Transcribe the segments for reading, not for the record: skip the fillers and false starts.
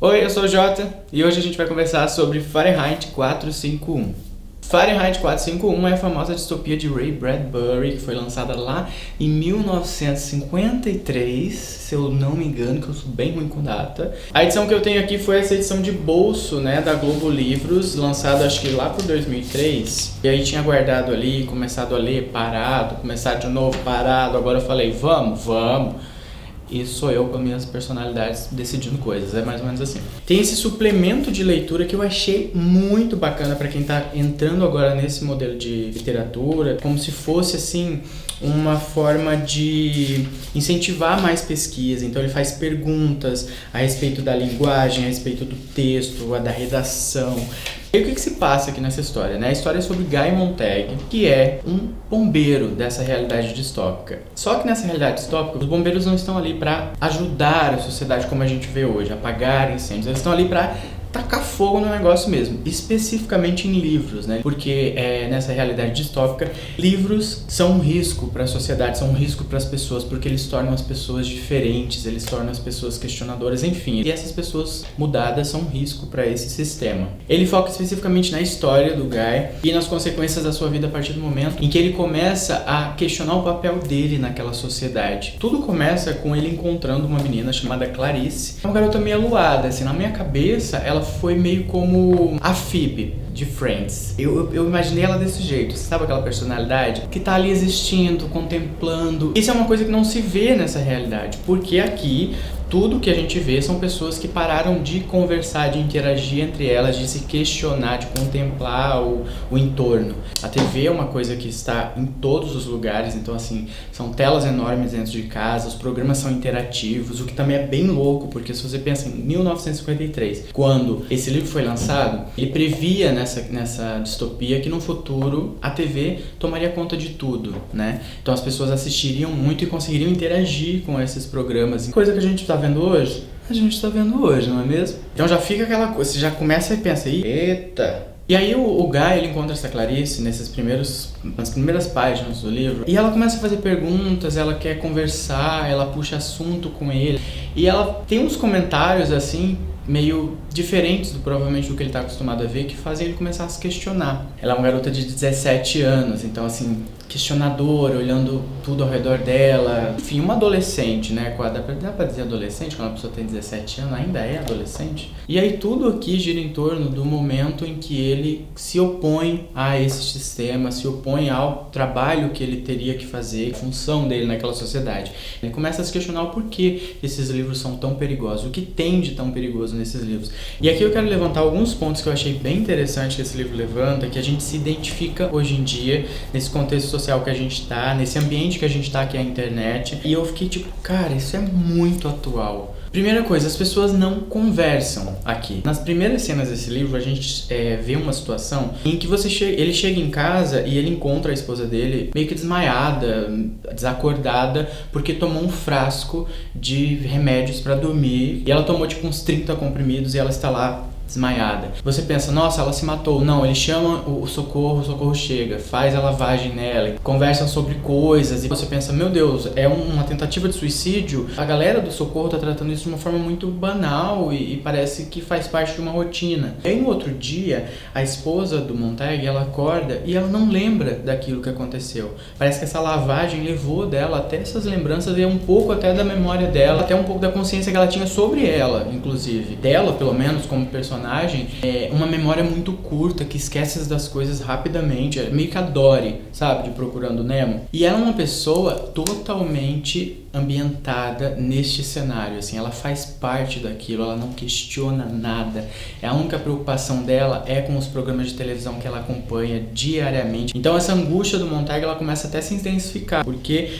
Oi, eu sou o Jota e hoje a gente vai conversar sobre Fahrenheit 451. Fahrenheit 451 é a famosa distopia de Ray Bradbury, que foi lançada lá em 1953, se eu não me engano, que eu sou bem ruim com data. A edição que eu tenho aqui foi essa edição de bolso, né, da Globo Livros, lançada acho que lá por 2003. E aí tinha guardado ali, começado a ler, parado, começar de novo, parado. Agora eu falei, vamos. E sou eu com as minhas personalidades decidindo coisas, é mais ou menos assim. Tem esse suplemento de leitura que eu achei muito bacana para quem tá entrando agora nesse modelo de literatura, como se fosse assim uma forma de incentivar mais pesquisa. Então ele faz perguntas a respeito da linguagem, a respeito do texto, da redação. E o que se passa aqui nessa história, né? A história é sobre Guy Montag, que é um bombeiro dessa realidade distópica. Só que nessa realidade distópica, os bombeiros não estão ali para ajudar a sociedade como a gente vê hoje, apagar incêndios. Eles estão ali para tacar fogo no negócio mesmo, especificamente em livros, né? Porque nessa realidade distópica, livros são um risco para a sociedade, são um risco para as pessoas, porque eles tornam as pessoas diferentes, eles tornam as pessoas questionadoras, enfim. E essas pessoas mudadas são um risco para esse sistema. Ele foca especificamente na história do Guy e nas consequências da sua vida a partir do momento em que ele começa a questionar o papel dele naquela sociedade. Tudo começa com ele encontrando uma menina chamada Clarice, uma garota meio aluada, assim, na minha cabeça, ela foi meio como a Phoebe de Friends. Eu imaginei ela desse jeito, sabe aquela personalidade que tá ali existindo, contemplando. Isso é uma coisa que não se vê nessa realidade, porque aqui tudo que a gente vê são pessoas que pararam de conversar, de interagir entre elas, de se questionar, de contemplar o entorno. A TV é uma coisa que está em todos os lugares, então assim, são telas enormes dentro de casa, os programas são interativos, o que também é bem louco, porque se você pensa em 1953, quando esse livro foi lançado, ele previa nessa distopia que no futuro a TV tomaria conta de tudo, né? Então as pessoas assistiriam muito e conseguiriam interagir com esses programas. Coisa que a gente tá vendo hoje? A gente tá vendo hoje, não é mesmo? Então já fica aquela coisa, você já começa e pensa, eita! E aí o Guy, ele encontra essa Clarice nas primeiras páginas do livro, e ela começa a fazer perguntas, ela quer conversar, ela puxa assunto com ele, e ela tem uns comentários assim, meio diferentes provavelmente do que ele está acostumado a ver, que fazem ele começar a se questionar. Ela é uma garota de 17 anos, então assim, questionadora, olhando tudo ao redor dela. Enfim, uma adolescente, né? Dá pra dizer adolescente quando a pessoa tem 17 anos, ainda é adolescente. E aí tudo aqui gira em torno do momento em que ele se opõe a esse sistema, se opõe ao trabalho que ele teria que fazer, a função dele naquela sociedade. Ele começa a se questionar o porquê esses livros são tão perigosos, o que tem de tão perigoso nesses livros. E aqui eu quero levantar alguns pontos que eu achei bem interessante que esse livro levanta, que a gente se identifica hoje em dia nesse contexto social que a gente tá, nesse ambiente que a gente tá, que é a internet. E eu fiquei tipo, cara, isso é muito atual. Primeira coisa, as pessoas não conversam aqui. Nas primeiras cenas desse livro, a gente vê uma situação em que ele chega em casa e ele encontra a esposa dele meio que desmaiada, desacordada, porque tomou um frasco de remédios pra dormir. E ela tomou tipo uns 30 comprimidos e ela está lá desmaiada. Você pensa, nossa, ela se matou. Não, ele chama o socorro chega, faz a lavagem nela, conversa sobre coisas, e você pensa, meu Deus, é uma tentativa de suicídio? A galera do socorro tá tratando isso de uma forma muito banal e parece que faz parte de uma rotina. E aí no outro dia, a esposa do Montag, ela acorda e ela não lembra daquilo que aconteceu. Parece que essa lavagem levou dela até essas lembranças e um pouco até da memória dela, até um pouco da consciência que ela tinha sobre ela, inclusive. Dela, pelo menos, como personagem, é uma memória muito curta, que esquece das coisas rapidamente, é meio que a Dory, sabe, de Procurando Nemo. E ela é uma pessoa totalmente ambientada neste cenário, assim, ela faz parte daquilo, ela não questiona nada. A única preocupação dela é com os programas de televisão que ela acompanha diariamente. Então essa angústia do Montag, ela começa até a se intensificar, porque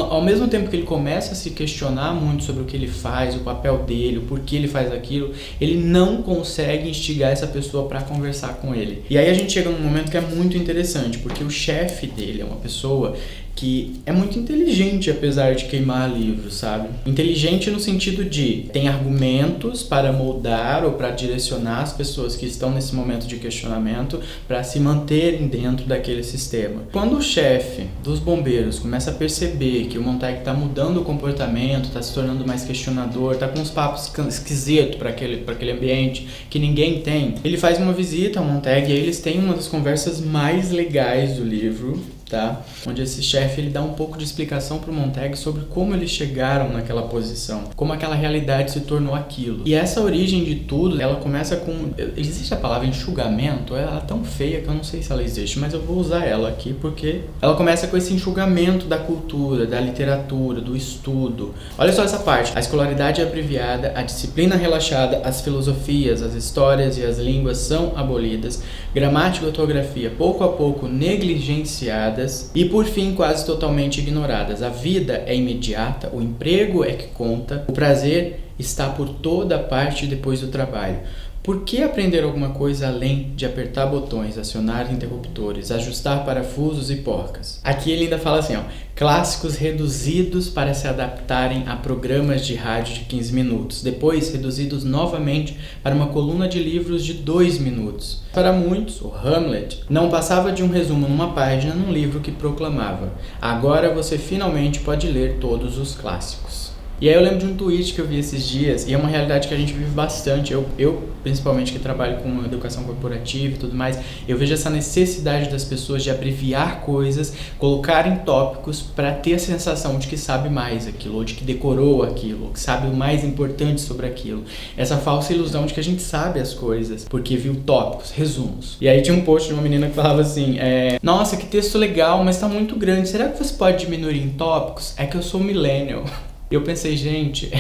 ao mesmo tempo que ele começa a se questionar muito sobre o que ele faz, o papel dele, o porquê ele faz aquilo, ele não consegue instigar essa pessoa para conversar com ele. E aí a gente chega num momento que é muito interessante, porque o chefe dele é uma pessoa que é muito inteligente, apesar de queimar livros, sabe? Inteligente no sentido de tem argumentos para moldar ou para direcionar as pessoas que estão nesse momento de questionamento para se manterem dentro daquele sistema. Quando o chefe dos bombeiros começa a perceber que o Montag está mudando o comportamento, está se tornando mais questionador, está com uns papos esquisitos para aquele ambiente que ninguém tem, ele faz uma visita ao Montag e aí eles têm uma das conversas mais legais do livro, tá? Onde esse chefe ele dá um pouco de explicação pro Montag sobre como eles chegaram naquela posição, como aquela realidade se tornou aquilo. E essa origem de tudo, ela começa com... Existe a palavra enxugamento? Ela é tão feia que eu não sei se ela existe, mas eu vou usar ela aqui porque ela começa com esse enxugamento da cultura, da literatura, do estudo. Olha só essa parte. A escolaridade é abreviada, a disciplina relaxada, as filosofias, as histórias e as línguas são abolidas, gramática e ortografia pouco a pouco negligenciadas e, por fim, quase totalmente ignoradas. A vida é imediata, o emprego é que conta, o prazer está por toda parte depois do trabalho. Por que aprender alguma coisa além de apertar botões, acionar interruptores, ajustar parafusos e porcas? Aqui ele ainda fala assim, ó, clássicos reduzidos para se adaptarem a programas de rádio de 15 minutos, depois reduzidos novamente para uma coluna de livros de 2 minutos. Para muitos, o Hamlet não passava de um resumo numa página num livro que proclamava: agora você finalmente pode ler todos os clássicos. E aí eu lembro de um tweet que eu vi esses dias, e é uma realidade que a gente vive bastante, eu principalmente que trabalho com educação corporativa e tudo mais, eu vejo essa necessidade das pessoas de abreviar coisas, colocarem tópicos para ter a sensação de que sabe mais aquilo, ou de que decorou aquilo, ou que sabe o mais importante sobre aquilo. Essa falsa ilusão de que a gente sabe as coisas, porque viu tópicos, resumos. E aí tinha um post de uma menina que falava assim, nossa, que texto legal, mas tá muito grande, será que você pode diminuir em tópicos? É que eu sou millennial. Eu pensei, gente,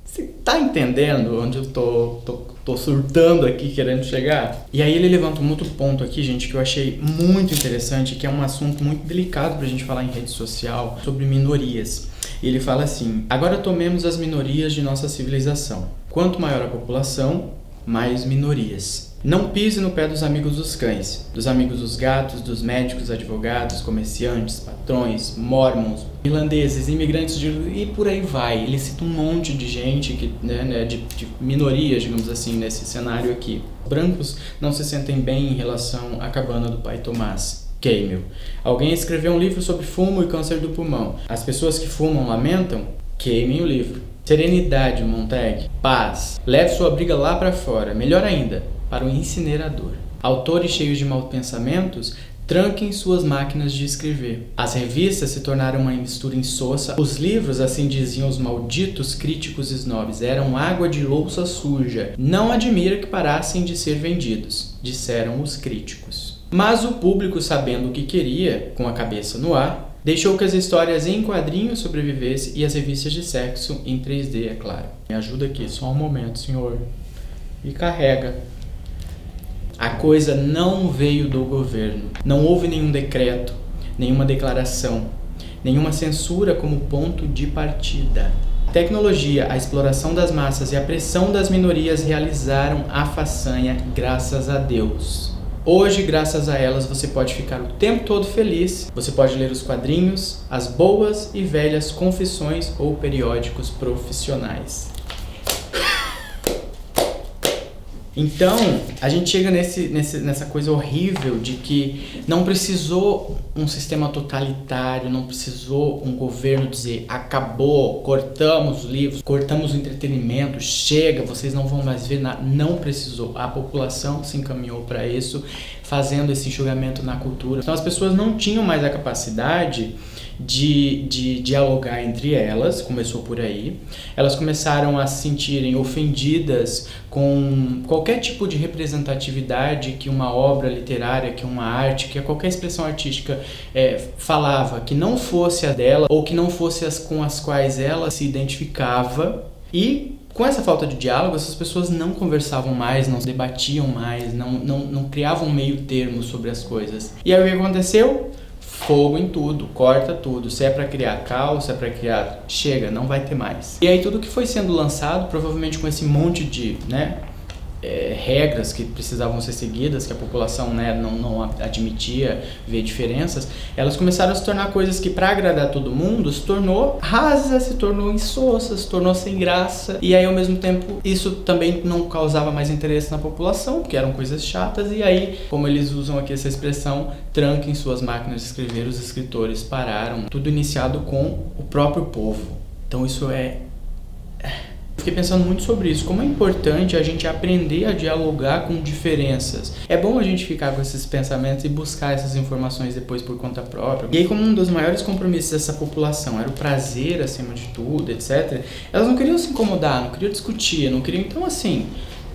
você tá entendendo onde eu tô surtando aqui, querendo chegar? E aí ele levanta um outro ponto aqui, gente, que eu achei muito interessante, que é um assunto muito delicado pra gente falar em rede social, sobre minorias. E ele fala assim, agora tomemos as minorias de nossa civilização. Quanto maior a população, mais minorias. Não pise no pé dos amigos dos cães, dos amigos dos gatos, dos médicos, advogados, comerciantes, patrões, mormons, irlandeses, imigrantes e por aí vai. Ele cita um monte de gente que, de minorias, digamos assim, nesse cenário aqui. Brancos não se sentem bem em relação à cabana do pai Tomás. Camel. Alguém escreveu um livro sobre fumo e câncer do pulmão. As pessoas que fumam lamentam? Queimem o livro. Serenidade, Montag. Paz. Leve sua briga lá para fora. Melhor ainda, para o incinerador. Autores cheios de maus pensamentos, tranquem suas máquinas de escrever. As revistas se tornaram uma mistura insossa. Os livros, assim diziam os malditos críticos snobs, eram água de louça suja. Não admira que parassem de ser vendidos, disseram os críticos. Mas o público, sabendo o que queria, com a cabeça no ar, deixou que as histórias em quadrinhos sobrevivessem e as revistas de sexo em 3D, é claro. Me ajuda aqui, só um momento, senhor. E carrega. A coisa não veio do governo. Não houve nenhum decreto, nenhuma declaração, nenhuma censura como ponto de partida. A tecnologia, a exploração das massas e a pressão das minorias realizaram a façanha, graças a Deus. Hoje, graças a elas, você pode ficar o tempo todo feliz, você pode ler os quadrinhos, as boas e velhas confissões ou periódicos profissionais. Então, a gente chega nessa coisa horrível de que não precisou um sistema totalitário, não precisou um governo dizer acabou, cortamos os livros, cortamos o entretenimento, chega, vocês não vão mais ver nada. Não precisou. A população se encaminhou para isso, fazendo esse enxugamento na cultura. Então, as pessoas não tinham mais a capacidade de dialogar entre elas, começou por aí. Elas começaram a se sentirem ofendidas com qualquer tipo de representatividade que uma obra literária, que uma arte, que qualquer expressão artística falava, que não fosse a dela ou que não fosse as com as quais ela se identificava. E com essa falta de diálogo, essas pessoas não conversavam mais, não debatiam mais, não criavam meio termo sobre as coisas. E aí o que aconteceu? Fogo em tudo, corta tudo. Se é pra criar caos, se é pra criar... Chega, não vai ter mais. E aí tudo que foi sendo lançado, provavelmente com esse monte de, regras que precisavam ser seguidas, que a população, né, não admitia ver diferenças, elas começaram a se tornar coisas que, para agradar todo mundo, se tornou rasa, se tornou insossa, se tornou sem graça, e aí ao mesmo tempo isso também não causava mais interesse na população, porque eram coisas chatas, e aí, como eles usam aqui essa expressão, tranquem suas máquinas de escrever, os escritores pararam, tudo iniciado com o próprio povo. Então isso Fiquei pensando muito sobre isso, como é importante a gente aprender a dialogar com diferenças. É bom a gente ficar com esses pensamentos e buscar essas informações depois por conta própria. E aí, como um dos maiores compromissos dessa população era o prazer acima de tudo, etc., elas não queriam se incomodar, não queriam discutir, não queriam... Então, assim...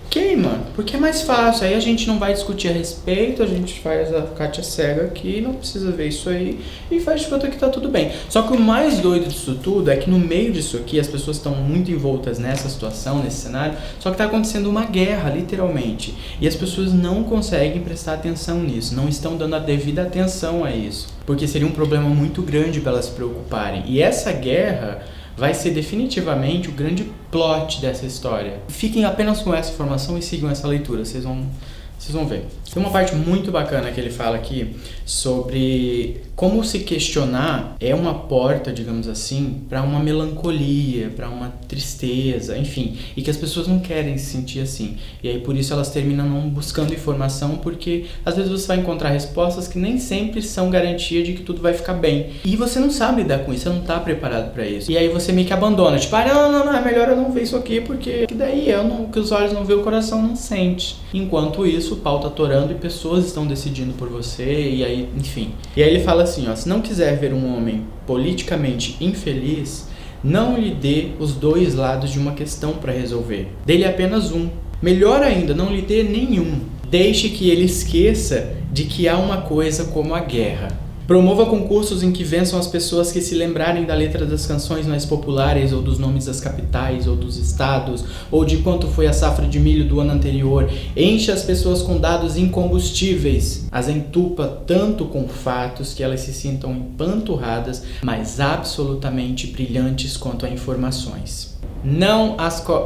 Ok, mano, porque é mais fácil, aí a gente não vai discutir a respeito, a gente faz a Kátia cega aqui, não precisa ver isso aí, e faz de conta que tá tudo bem. Só que o mais doido disso tudo é que no meio disso aqui, as pessoas estão muito envoltas nessa situação, nesse cenário, só que tá acontecendo uma guerra, literalmente, e as pessoas não conseguem prestar atenção nisso, não estão dando a devida atenção a isso, porque seria um problema muito grande para elas se preocuparem, e essa guerra... vai ser definitivamente o grande plot dessa história. Fiquem apenas com essa informação e sigam essa leitura, vocês vão ver. Tem uma parte muito bacana que ele fala aqui sobre como se questionar é uma porta, digamos assim, para uma melancolia, para uma tristeza, enfim, e que as pessoas não querem se sentir assim. E aí por isso elas terminam não buscando informação, porque às vezes você vai encontrar respostas que nem sempre são garantia de que tudo vai ficar bem. E você não sabe lidar com isso, você não tá preparado para isso. E aí você meio que abandona, tipo, não, é melhor eu não ver isso aqui, porque daí que os olhos não vê, o coração não sente. Enquanto isso, o pau tá torando e pessoas estão decidindo por você, e aí, enfim. E aí ele fala assim, ó, se não quiser ver um homem politicamente infeliz, não lhe dê os dois lados de uma questão para resolver. Dê-lhe apenas um. Melhor ainda, não lhe dê nenhum. Deixe que ele esqueça de que há uma coisa como a guerra. Promova concursos em que vençam as pessoas que se lembrarem da letra das canções mais populares, ou dos nomes das capitais, ou dos estados, ou de quanto foi a safra de milho do ano anterior. Enche as pessoas com dados incombustíveis. As entupa tanto com fatos que elas se sintam empanturradas, mas absolutamente brilhantes quanto a informações.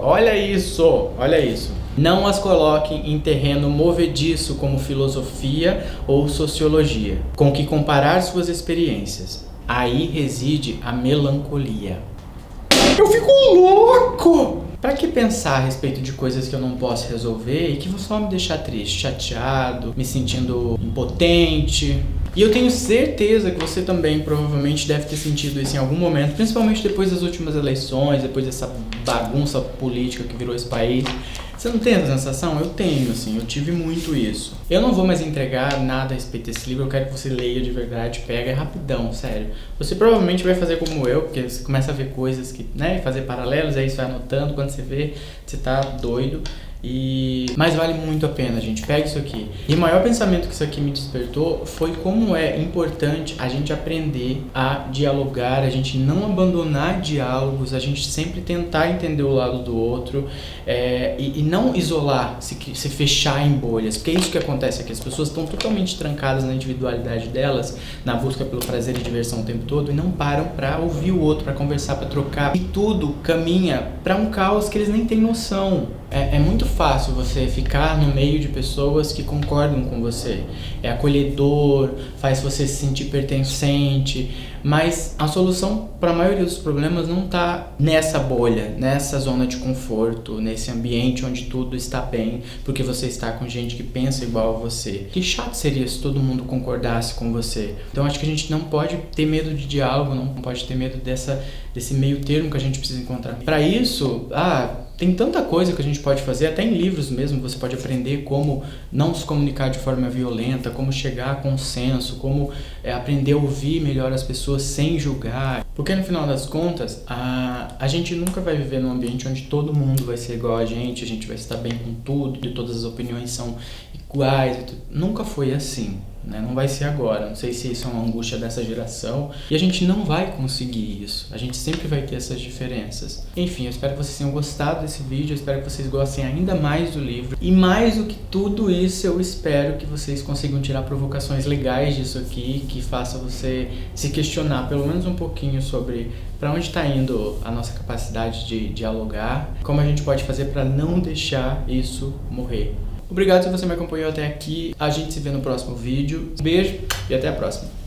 Olha isso! Não as coloquem em terreno movediço como filosofia ou sociologia, com que comparar suas experiências. Aí reside a melancolia. Eu fico louco! Pra que pensar a respeito de coisas que eu não posso resolver e que vão só me deixar triste, chateado, me sentindo impotente? E eu tenho certeza que você também provavelmente deve ter sentido isso em algum momento, principalmente depois das últimas eleições, depois dessa bagunça política que virou esse país. Você não tem essa sensação? Eu tenho, assim, eu tive muito isso. Eu não vou mais entregar nada a respeito desse livro, eu quero que você leia de verdade, pega, é rapidão, sério. Você provavelmente vai fazer como eu, porque você começa a ver coisas que, né, fazer paralelos, aí você vai anotando, quando você vê, você tá doido. Mas vale muito a pena, gente. Pega isso aqui. E o maior pensamento que isso aqui me despertou foi como é importante a gente aprender a dialogar, a gente não abandonar diálogos, a gente sempre tentar entender o lado do outro, e não isolar, se fechar em bolhas, porque é isso que acontece aqui. As pessoas estão totalmente trancadas na individualidade delas, na busca pelo prazer e diversão o tempo todo, e não param para ouvir o outro, para conversar, para trocar, e tudo caminha para um caos que eles nem têm noção. É muito fácil você ficar no meio de pessoas que concordam com você. É acolhedor, faz você se sentir pertencente, mas a solução para a maioria dos problemas não está nessa bolha, nessa zona de conforto, nesse ambiente onde tudo está bem, porque você está com gente que pensa igual a você. Que chato seria se todo mundo concordasse com você. Então acho que a gente não pode ter medo de diálogo, não pode ter medo desse meio termo que a gente precisa encontrar. Para isso, tem tanta coisa que a gente pode fazer, até em livros mesmo, você pode aprender como não se comunicar de forma violenta, como chegar a consenso, como aprender a ouvir melhor as pessoas sem julgar. Porque no final das contas, a gente nunca vai viver num ambiente onde todo mundo vai ser igual a gente vai estar bem com tudo, e todas as opiniões são iguais. Nunca foi assim. Né? Não vai ser agora, não sei se isso é uma angústia dessa geração, e a gente não vai conseguir isso, a gente sempre vai ter essas diferenças. Enfim, eu espero que vocês tenham gostado desse vídeo, eu espero que vocês gostem ainda mais do livro, e mais do que tudo isso, eu espero que vocês consigam tirar provocações legais disso aqui, que faça você se questionar pelo menos um pouquinho sobre para onde está indo a nossa capacidade de dialogar, como a gente pode fazer para não deixar isso morrer. Obrigado se você me acompanhou até aqui, a gente se vê no próximo vídeo, beijo e até a próxima.